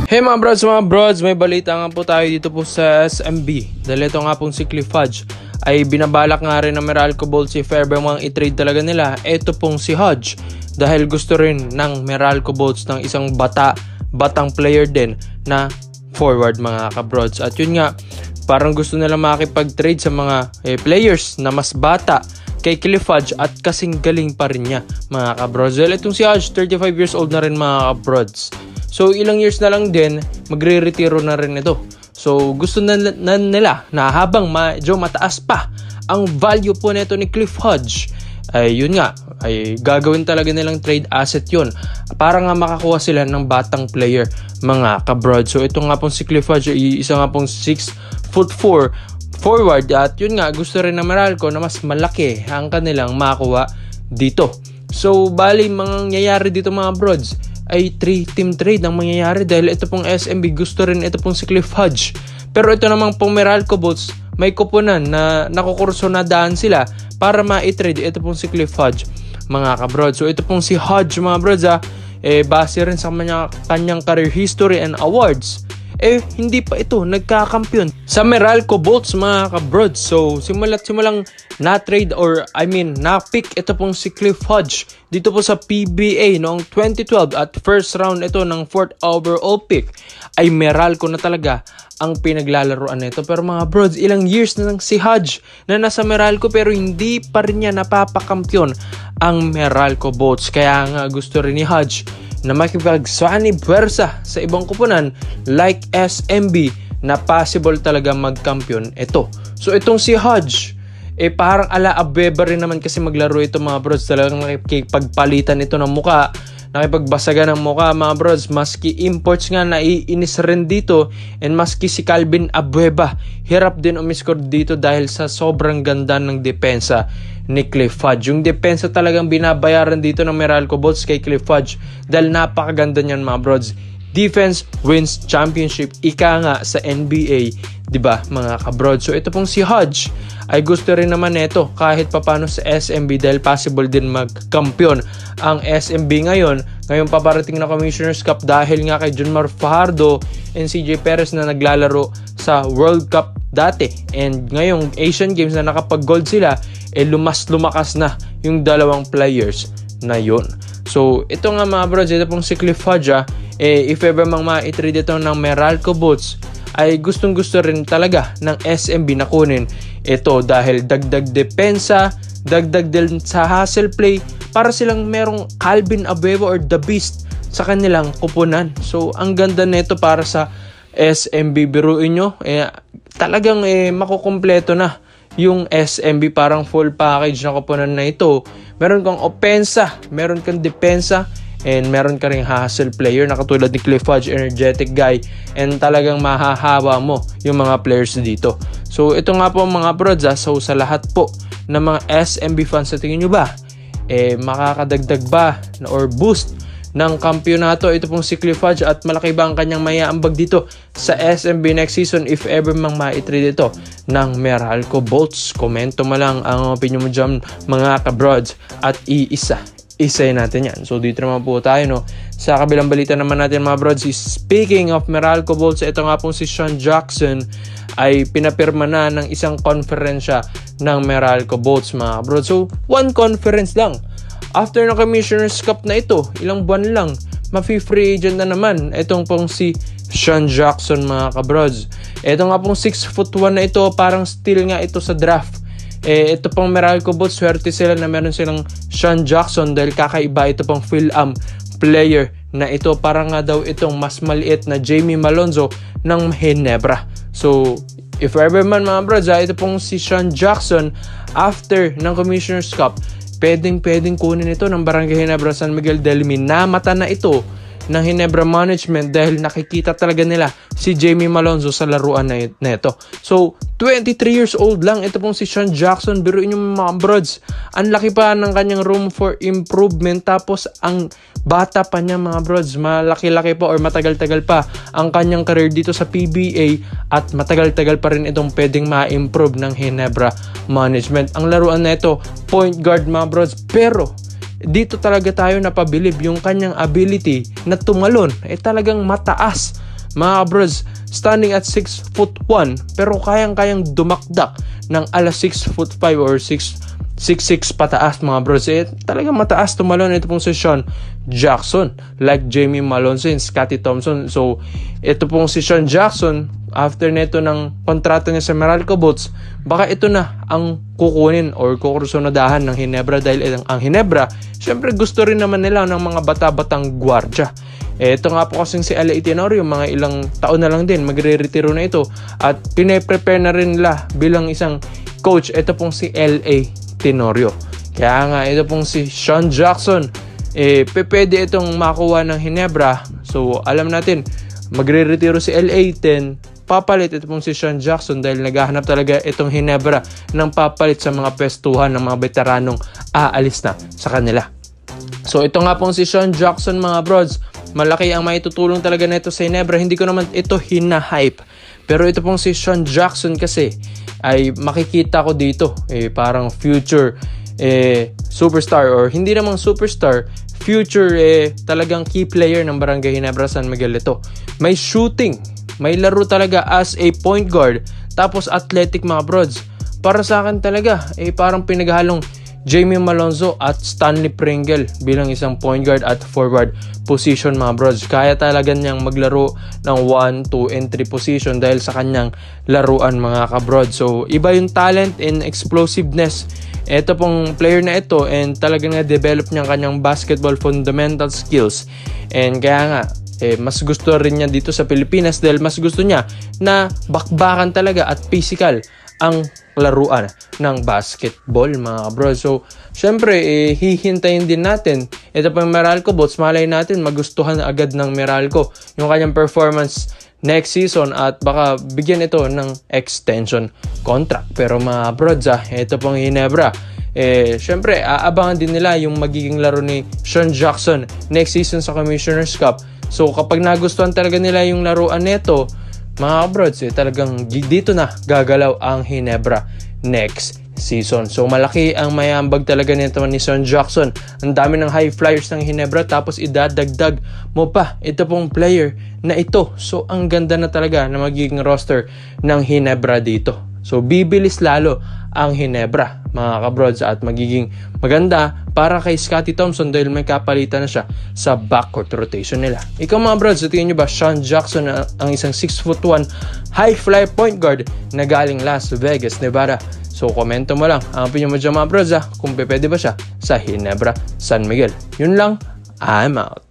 Hey mga brods, may balita nga po tayo dito po sa SMB. Dahil ito nga pong si Cliff Hodge ay binabalak nga rin ng Meralco Bolts if ever mga i-trade talaga nila. Ito pong si Hodge dahil gusto rin ng Meralco Bolts ng isang batang player din na forward mga kabrods. At yun nga, parang gusto nila makipag-trade sa mga players na mas bata kay Cliff Hodge at kasing galing pa rin niya mga kabrods. Dahil itong si Hodge, 35 years old na rin mga kabrods. So ilang years na lang din, magre-retiro na rin ito. So gusto na nila na habang medyo mataas pa ang value po nito ni Cliff Hodge, ay yun nga, ay gagawin talaga nilang trade asset yun para nga makakuha sila ng batang player mga kabrod. So ito nga pong si Cliff Hodge, isa nga pong 6'4" forward at yun nga, gusto rin ng Meralco na mas malaki ang kanilang makuha dito. So bali, mangyayari dito mga brods ay 3-team trade ang mangyayari dahil ito pong SMB gusto rin ito pong si Cliff Hodge. Pero ito namang pong Meralco Bolts may kuponan na nakukursonadaan sila para ma-trade ito pong si Cliff Hodge mga kabrod. So ito pong si Hodge mga brods base rin sa kanyang career history and awards, hindi pa ito nagkakampiyon sa Meralco Bolts mga kabrod. So simulang na-trade na-pick ito pong si Cliff Hodge dito po sa PBA noong 2012 at first round ito ng 4th overall pick ay Meralco na talaga ang pinaglalaroan nito. Pero mga brods, ilang years na lang si Hodge na nasa Meralco pero hindi pa rin niya napapakampiyon ang Meralco Bolts. Kaya nga gusto rin ni Hodge na makipagsani puwersa sa ibang kupunan like SMB na possible talaga magkampiyon ito. So itong si Hodge, parang ala Abeba rin naman kasi maglaro ito mga brods. Talagang nakipagpalitan ito ng muka, nakipagbasagan ng muka mga brods. Maski imports nga naiinis rin dito, and maski si Calvin Abueva hirap din umiscore dito dahil sa sobrang ganda ng depensa ni Cliff Hodge. Yung depensa talagang binabayaran dito ng Meralco Bolts kay Cliff Hodge dahil napakaganda niyan mga brods. Defense wins championship, ika nga sa NBA, 'di ba mga kabrod? So ito pong si Hodge ay gusto rin naman nito kahit papano sa SMB dahil possible din magkampiyon ang SMB ngayon paparating na Commissioner's Cup dahil nga kay Junmar Fajardo and CJ Perez na naglalaro sa World Cup dati, and ngayong Asian Games na nakapag-gold sila, lumakas na yung dalawang players na yun. So ito nga mga brods, ito pong si Cliff Hodge if ever ma-trade ito ng Meralco Bolts ay gustong gusto rin talaga ng SMB na kunin ito dahil dagdag depensa, dagdag din sa hustle play para silang merong Calvin Abueva or The Beast sa kanilang kupunan. So ang ganda nito para sa SMB. Biruin nyo, talagang makukumpleto na yung SMB, parang full package na kupunan na ito. Meron kang opensa, meron kang depensa, and meron ka ring hustle player na katulad ni Cliff Hodge, energetic guy, and talagang mahahawa mo yung mga players dito. So ito nga po mga brods, so sa lahat po ng mga SMB fans, sa tingin nyo ba makakadagdag ba or boost ng kampyonato ito pong si Cliff Hodge, at malaki ba ang kanyang mayaambag dito sa SMB next season if ever ma-trade ito ng Meralco Bolts? Komento mo lang ang opinion mo dyan mga kabrods at isayin natin yan. So dito naman po tayo sa kabilang balita naman natin mga brods. Speaking of Meralco Bolts, ito nga pong si Sean Jackson ay pinapirma na ng isang konferensya ng Meralco Bolts mga brods. So one conference lang. After ng Commissioner's Cup na ito, ilang buwan lang, ma-free agent na naman itong pong si Sean Jackson mga kabrods. Ito nga pong 6'1" na ito, parang steal nga ito sa draft. Ito pong Meralco Bolts, swerte sila na meron silang Sean Jackson dahil kakaiba ito pong Phil-Am player na ito. Parang nga daw itong mas maliit na Jamie Malonzo ng Ginebra. So if ever man mga brods, ito pong si Sean Jackson after ng Commissioner's Cup, pwedeng kunin ito ng Barangay Ginebra San Miguel dahil minamata na ito ng Ginebra management dahil nakikita talaga nila si Jamie Malonzo sa laruan na ito. So 23 years old lang ito pong si Sean Jackson. Biruin yung mga brods, ang laki pa ng kanyang room for improvement, tapos ang bata pa niya mga brods, malaki-laki pa or matagal-tagal pa ang kanyang career dito sa PBA, at matagal-tagal pa rin itong pwedeng ma-improve ng Ginebra management. Ang laruan na ito, point guard mga brods, pero dito talaga tayo napabilib yung kanyang ability na tumalon talagang mataas mga bros, standing at 6'1", pero kayang-kayang dumakdak ng ala 6'5" or 6'6" pataas mga bros. Talagang mataas tumalon ito pong si Sean Jackson, like Jamie Malonzo, Scottie Thompson. So ito pong si Sean Jackson, after neto ng kontrata niya sa Meralco Bolts, baka ito na ang kukunin or kukursunadahan ng Ginebra, dahil ang Ginebra, syempre gusto rin naman nila ng mga bata-batang gwardya. Ito nga po kasing si L.A. Tenorio, mga ilang taon na lang din, magre-retiro na ito. At pine-prepare na rin nila bilang isang coach, ito pong si L.A. Tenorio. Kaya nga, ito pong si Sean Jackson, pwede itong makuha ng Ginebra. So, alam natin, magre-retiro si L.A. 10, papalit ito pong si Sean Jackson, dahil naghahanap talaga itong Ginebra ng papalit sa mga pwestuhan ng mga veteranong aalis na sa kanila. So, ito nga pong si Sean Jackson mga brods, malaki ang maitutulong talaga nito sa Ginebra. Hindi ko naman ito hina-hype, pero ito pong si Sean Jackson kasi ay makikita ko dito parang future superstar, or hindi namang superstar, future talagang key player ng Barangay Ginebra San Miguel ito. May shooting, may laro talaga as a point guard, tapos athletic mga brods. Para sa akin talaga parang pinaghalong Jamie Malonzo at Stanley Pringle bilang isang point guard at forward position mga brods. Kaya talaga niyang maglaro ng 1, 2, and 3 position dahil sa kanyang laruan mga kabrods. So iba yung talent and explosiveness ito pong player na ito, and talagang na-develop niya kanyang basketball fundamental skills. And kaya nga mas gusto rin niya dito sa Pilipinas dahil mas gusto niya na bakbakan talaga at physical ang laruan ng basketball mga bro. So syempre hihintayin din natin ito pang Meralco Bolts, malay natin magustuhan agad ng Meralco yung kanyang performance next season at baka bigyan ito ng extension contract. Pero mga brods ito pong Ginebra, syempre aabangan din nila yung magiging laro ni Sean Jackson next season sa Commissioner's Cup. So kapag nagustuhan talaga nila yung laruan nito mga brods, talagang dito na gagalaw ang Ginebra next season. So malaki ang mayambag talaga nito ni Sean Jackson. Ang dami ng high flyers ng Ginebra, tapos idadagdag mo pa ito pong player na ito. So ang ganda na talaga na magiging roster ng Ginebra dito. So bibilis lalo ang Ginebra mga kabrods, at magiging maganda para kay Scottie Thompson dahil may kapalitan na siya sa backcourt rotation nila. Ikaw mga brods, tingin nyo ba Sean Jackson ang isang 6'1" high fly point guard na galing Las Vegas, Nevada? So komento mo lang ang opinion mo dyan mga brods kung pwede ba siya sa Ginebra San Miguel. Yun lang, I'm out.